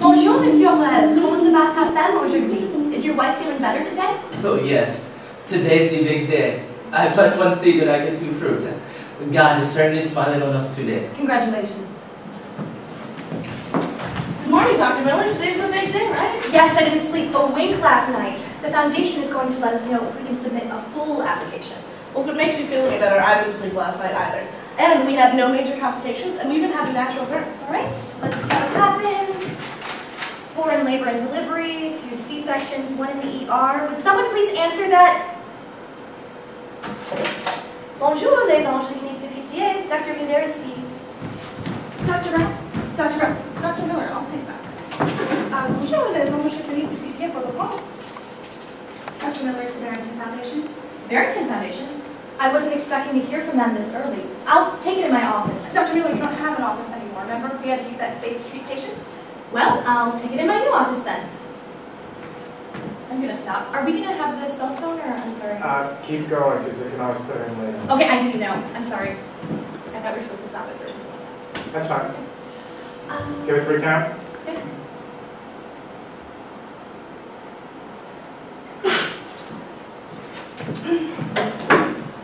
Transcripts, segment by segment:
Bonjour, Monsieur Morel. Comment se va ta femme aujourd'hui? Is your wife feeling better today? Oh yes, today's the big day. I plant one seed and I get two fruit. God is certainly smiling on us today. Congratulations. Good morning, Dr. Miller. Today's the big day, right? Yes, I didn't sleep a wink last night. The foundation is going to let us know if we can submit a full application. Well, if it makes you feel any better, I didn't sleep last night either. And we had no major complications, and we even had a natural birth. All right, let's see what happened. 4 in labor and delivery, 2 C-sections, 1 in the ER. Would someone please answer that? Bonjour, les anges de clinique de pitié. Dr. Miller ici. Dr. Miller, I'll take that. Bonjour, les anges de clinique de pitié pour la France. Dr. Miller, it's the Barrington Foundation. Barrington Foundation? I wasn't expecting to hear from them this early. I'll take it in my office. Dr. Miller, you don't have an office anymore. Remember, we had to use that space to treat patients? Well, I'll take it in my new office then. I'm gonna stop. Are we gonna have the cell phone or, I'm sorry? Keep going, because they can always put it in later. Okay, I didn't know. I'm sorry. I thought we were supposed to stop it first. That's fine. Give it 3 count. Okay.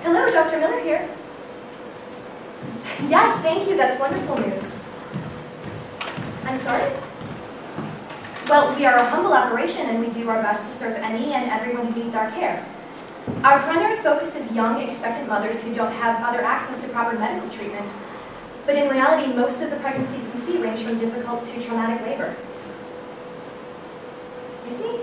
Hello, Dr. Miller here. Yes, thank you. That's wonderful news. I'm sorry? Well, we are a humble operation and we do our best to serve any and everyone who needs our care. Our primary focus is young, expectant mothers who don't have other access to proper medical treatment. But in reality, most of the pregnancies we see range from difficult to traumatic labor. Excuse me?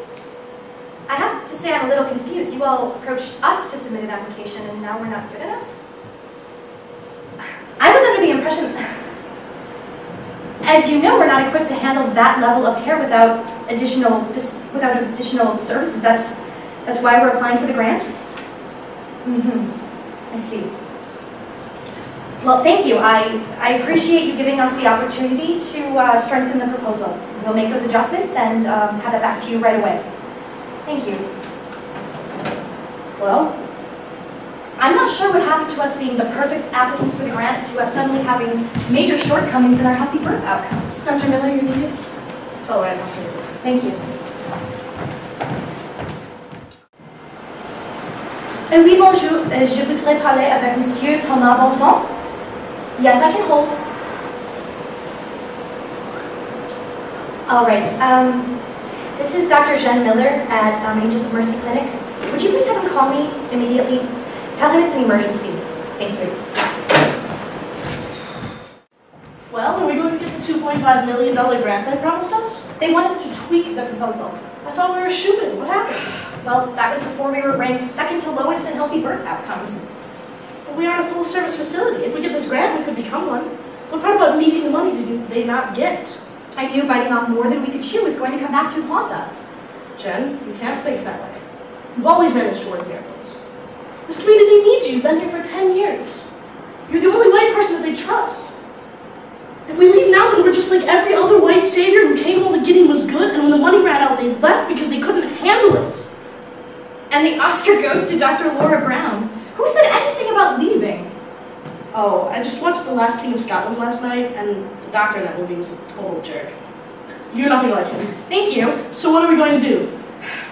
I have to say I'm a little confused. You all approached us to submit an application and now we're not good enough? I was under the impression, as you know, we're not equipped to handle that level of care without additional services. That's why we're applying for the grant? I see. Well, thank you. I appreciate you giving us the opportunity to strengthen the proposal. We'll make those adjustments and have it back to you right away. Thank you. Well, I'm not sure what happened to us being the perfect applicants for the grant to us suddenly having major shortcomings in our healthy birth outcomes. Dr. Miller, you're needed. it's all right, I'll take it. Thank you. Oui, bonjour. Je voudrais parler avec Monsieur Thomas Bonton. Yes, I can hold. All right. This is Dr. Jeanne Miller at Angels of Mercy Clinic. Would you please have him call me immediately? Tell him it's an emergency. Thank you. Well, are we going to get the $2.5 million grant they promised us? They want us to tweak the proposal. I thought we were shooting. What happened? Well, that was before we were ranked second to lowest in healthy birth outcomes. We are a full-service facility. If we get this grant, we could become one. What part about needing the money do they not get? I knew biting off more than we could chew was going to come back to haunt us. Jen, you can't think that way. You've always managed to work miracles. This community needs you. You've been here for 10 years. You're the only white person that they trust. If we leave now, then we're just like every other white savior who came while the getting was good, and when the money ran out, they left because they couldn't handle it. And the Oscar goes to Dr. Laura Brown. Who said anything about leaving? Oh, I just watched The Last King of Scotland last night, and the doctor in that movie was a total jerk. You're nothing like him. Thank you. So what are we going to do?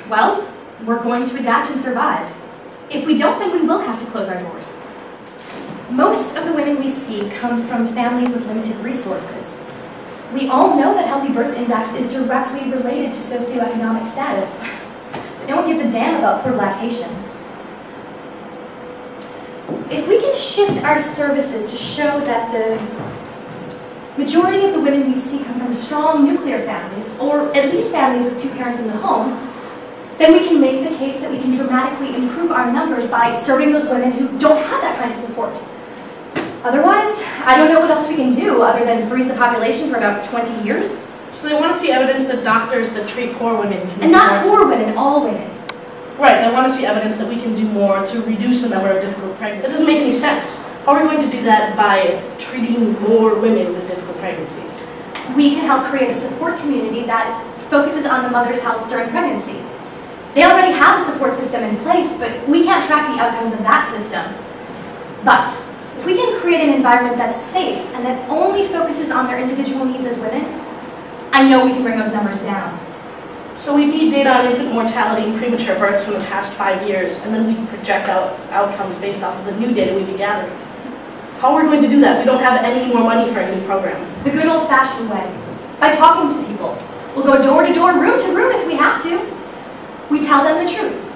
Well, we're going to adapt and survive. If we don't, then we will have to close our doors. Most of the women we see come from families with limited resources. We all know that healthy birth index is directly related to socioeconomic status. But no one gives a damn about poor Black Haitians. If we can shift our services to show that the majority of the women we see come from strong nuclear families, or at least families with 2 parents in the home, then we can make the case that we can dramatically improve our numbers by serving those women who don't have that kind of support. Otherwise, I don't know what else we can do other than freeze the population for about 20 years. So they want to see evidence that doctors that treat poor women can And not poor women, all women. Right, they want to see evidence that we can do more to reduce the number of difficult pregnancies. That doesn't make any sense. How are we going to do that by treating more women with difficult pregnancies? We can help create a support community that focuses on the mother's health during pregnancy. They already have a support system in place, but we can't track the outcomes of that system. But If we can create an environment that's safe and that only focuses on their individual needs as women, I know we can bring those numbers down. So we need data on infant mortality and premature births from the past 5 years, and then we project out outcomes based off of the new data we be gathering. How are we going to do that? We don't have any more money for any program. The good old-fashioned way, by talking to people. We'll go door to door, room to room if we have to. We tell them the truth.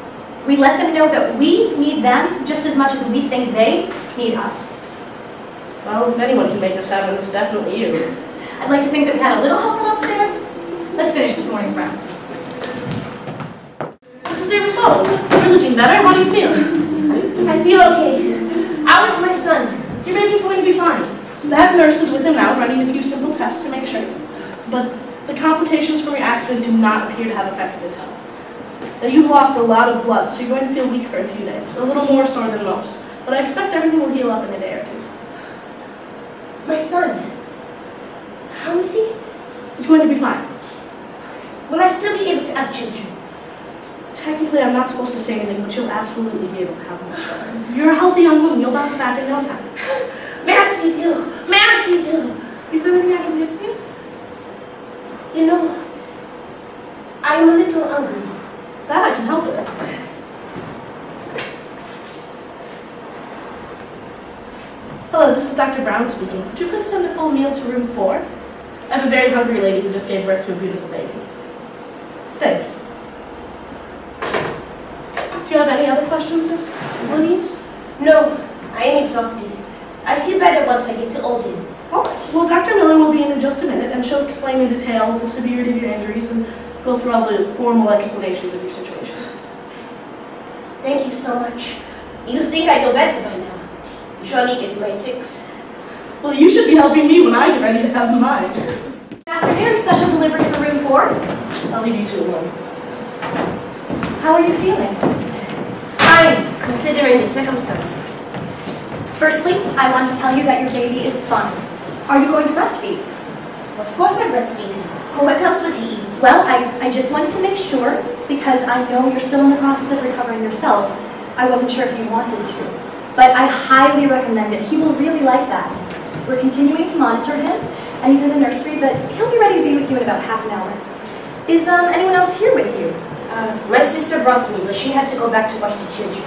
We let them know that we need them just as much as we think they need us. Well, if anyone can make this happen, it's definitely you. I'd like to think that we had a little help from upstairs. Let's finish this morning's rounds. Mrs. DeRousseau, you're looking better. How do you feel? I feel okay. How is my son? Your baby's going to be fine. I have nurses with him now running a few simple tests to make sure. But the complications from your accident do not appear to have affected his health. Now, you've lost a lot of blood, so you're going to feel weak for a few days, a little more sore than most. But I expect everything will heal up in a day or two. My son. How is he? He's going to be fine. Will I still be able to have children? Technically, I'm not supposed to say anything, but you'll absolutely be able to have more children. You're a healthy young woman. You'll bounce back in no time. Merci Dieu. Merci Dieu. Is there anything I can do for you? You know, I am a little hungry. That I can help with. Hello, this is Dr. Brown speaking. Could you please send a full meal to room 4? I have a very hungry lady who just gave birth to a beautiful baby. Thanks. Do you have any other questions, Miss Louise? No, I am exhausted. I feel better once I get to Oldham. Oh, well, Dr. Miller will be in just a minute, and she'll explain in detail the severity of your injuries and go through all the formal explanations of your situation. Thank you so much. You think I know better by now. Jean-Luc is my 6. Well, you should be helping me when I get ready to have mine. Good afternoon, special delivery for room 4. I'll leave you two alone. How are you feeling? Fine, considering the circumstances. Firstly, I want to tell you that your baby is fine. Are you going to breastfeed? Of course I breastfeed him. What else would he eat? Well, I just wanted to make sure, because I know you're still in the process of recovering yourself. I wasn't sure if you wanted to. But I highly recommend it. He will really like that. We're continuing to monitor him, and he's in the nursery, but he'll be ready to be with you in about half an hour. Is anyone else here with you? My sister brought me, but she had to go back to watch the children.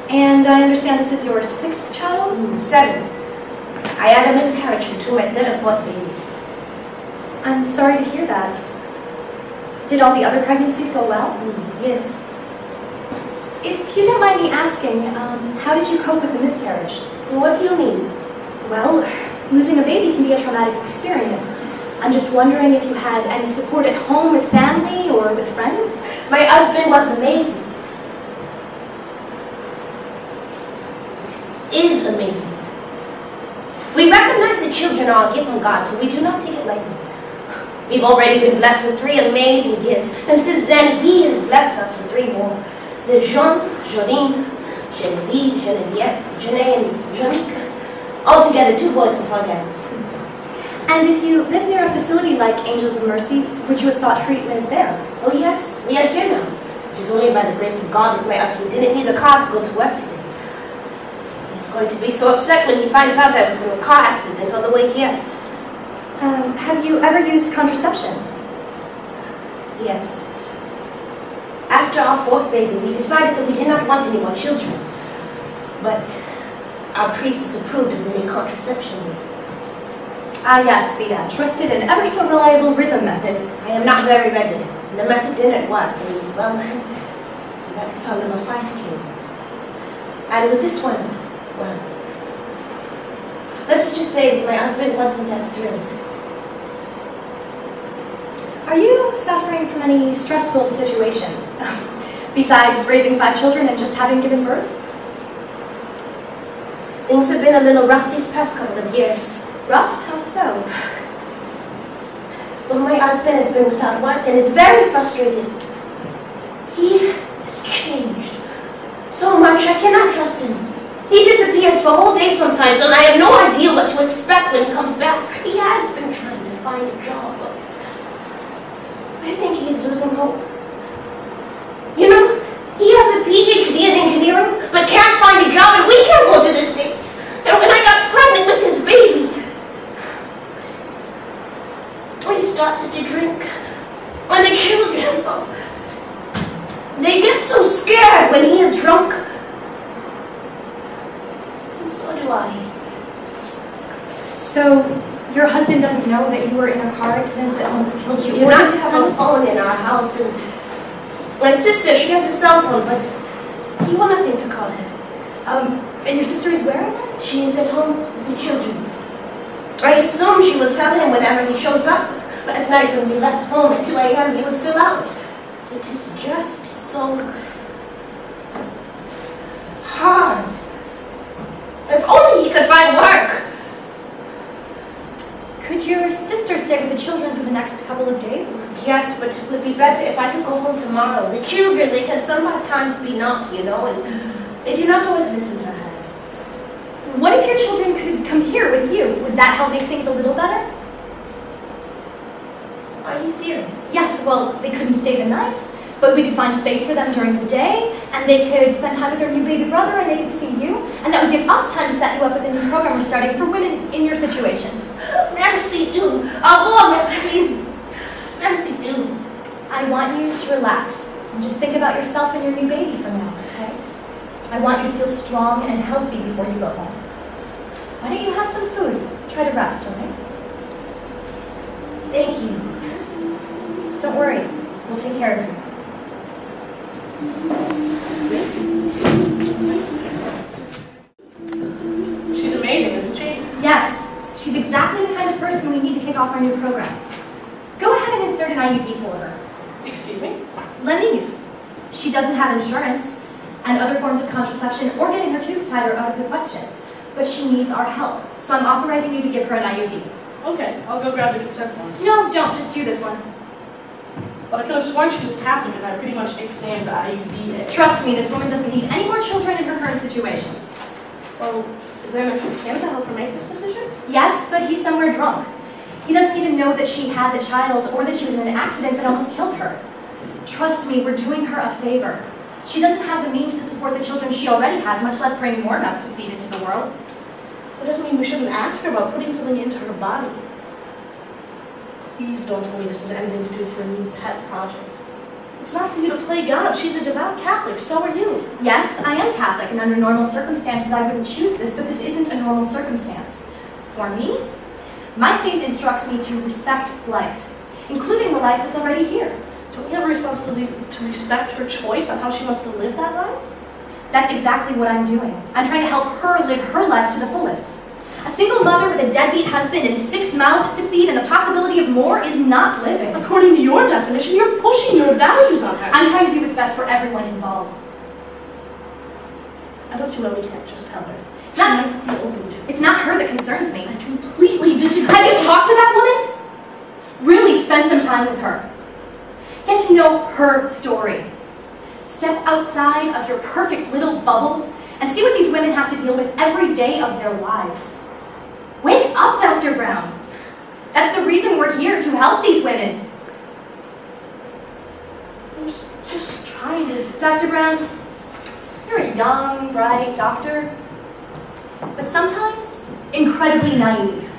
And I understand this is your 6th child? 7th. I had a miscarriage between my 3rd and 4th babies. I'm sorry to hear that. Did all the other pregnancies go well? Yes. If you don't mind me asking, how did you cope with the miscarriage? What do you mean? Well, losing a baby can be a traumatic experience. I'm just wondering if you had any support at home with family or with friends? My husband was amazing. Is amazing. We recognize that children are a gift from God, so we do not take it lightly. We've already been blessed with 3 amazing gifts, and since then, He has blessed us with 3 more. The Jean, Jolene, Genevieve, Geneviette, Janae, and Jean-Luc. Altogether, 2 boys and 4 girls. And if you live near a facility like Angels of Mercy, would you have sought treatment there? Oh yes, we are here now. It is only by the grace of God that my husband didn't need a car to go to work today. He's going to be so upset when he finds out I was in a car accident on the way here. Have you ever used contraception? Yes. After our 4th baby, we decided that we did not want any more children. But our priest disapproved of any contraception. Ah yes, the trusted and ever so reliable rhythm method. I am not very ready. The method didn't work, and well, that is how number 5 came. And with this one, well, let's just say that my husband wasn't as thrilled. Are you suffering from any stressful situations? Besides raising 5 children and just having given birth? Things have been a little rough these past couple of years. Rough? How so? Well, my husband has been without work and is very frustrated. He has changed so much I cannot trust him. He disappears for whole days sometimes, and I have no idea what to expect when he comes back. He has been trying to find a job, but I think he is losing hope. You know, he has a PhD in engineering, but can't find a job, and we can't go to the States. And when I started to drink. And the children, they get so scared when he is drunk. And so do I. So, your husband doesn't know that you were in a car accident that almost killed you? We do not have a phone in our house, and my sister, she has a cell phone, but he will nothing to call her. And your sister is where again? She is at home with the children. I assume she will tell him whenever he shows up. Last night when we left home at 2 a.m., he was still out. It is just so hard. If only he could find work. Could your sister stay with the children for the next couple of days? Yes, but it would be better if I could go home tomorrow. The children, they can sometimes be naughty, you know, and they do not always listen to her. What if your children could come here with you? Would that help make things a little better? Are you serious? Yes, well, they couldn't stay the night, but we could find space for them during the day, and they could spend time with their new baby brother, and they could see you, and that would give us time to set you up with a new program we're starting for women in your situation. Merci do. Au revoir, merci. Merci do. I want you to relax and just think about yourself and your new baby for now, okay? I want you to feel strong and healthy before you go home. Why don't you have some food? Try to rest, all right? Thank you. Don't worry, we'll take care of you. She's amazing, isn't she? Yes, she's exactly the kind of person we need to kick off our new program. Go ahead and insert an IUD for her. Excuse me? Lenny's. She doesn't have insurance, and other forms of contraception or getting her tubes tied are out of the question. But she needs our help, so I'm authorizing you to give her an IUD. Okay, I'll go grab the consent forms. No, don't. Just do this one. But I could have sworn she was Catholic and I pretty much extended the IUD. Trust me, this woman doesn't need any more children in her current situation. Well, is there next of kin to help her make this decision? Yes, but he's somewhere drunk. He doesn't even know that she had the child or that she was in an accident that almost killed her. Trust me, we're doing her a favor. She doesn't have the means to support the children she already has, much less bring more mouths to feed into the world. That doesn't mean we shouldn't ask her about putting something into her body. Please don't tell me this has anything to do with your new pet project. It's not for you to play God. She's a devout Catholic, so are you. Yes, I am Catholic, and under normal circumstances I wouldn't choose this, but this isn't a normal circumstance. For me, my faith instructs me to respect life, including the life that's already here. Don't we have a responsibility to respect her choice on how she wants to live that life? That's exactly what I'm doing. I'm trying to help her live her life to the fullest. A single mother with a deadbeat husband and 6 mouths to feed and the possibility of more is not living. According to your definition, you're pushing your values on her. I'm trying to do what's best for everyone involved. I don't see why we can't just tell her. It's not her that concerns me. I completely disagree. Have you talked to that woman? Really spend some time with her. Get to know her story. Step outside of your perfect little bubble and see what these women have to deal with every day of their lives. Wake up, Dr. Brown. That's the reason we're here, to help these women. I was just trying to... Dr. Brown, you're a young, bright doctor, but sometimes incredibly naive.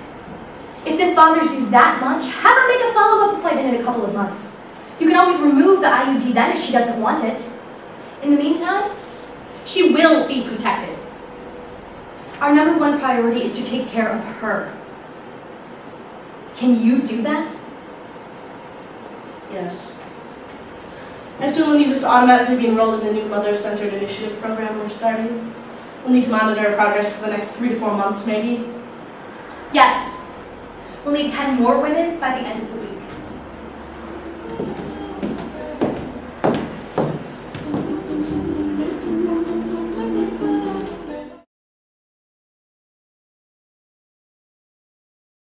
If this bothers you that much, have her make a follow-up appointment in a couple of months. You can always remove the IUD then if she doesn't want it. In the meantime, she will be protected. Our #1 priority is to take care of her. Can you do that? Yes. I assume we'll need this to automatically be enrolled in the new Mother-Centered Initiative program we're starting. We'll need to monitor our progress for the next 3 to 4 months, maybe. Yes. We'll need 10 more women by the end of the week.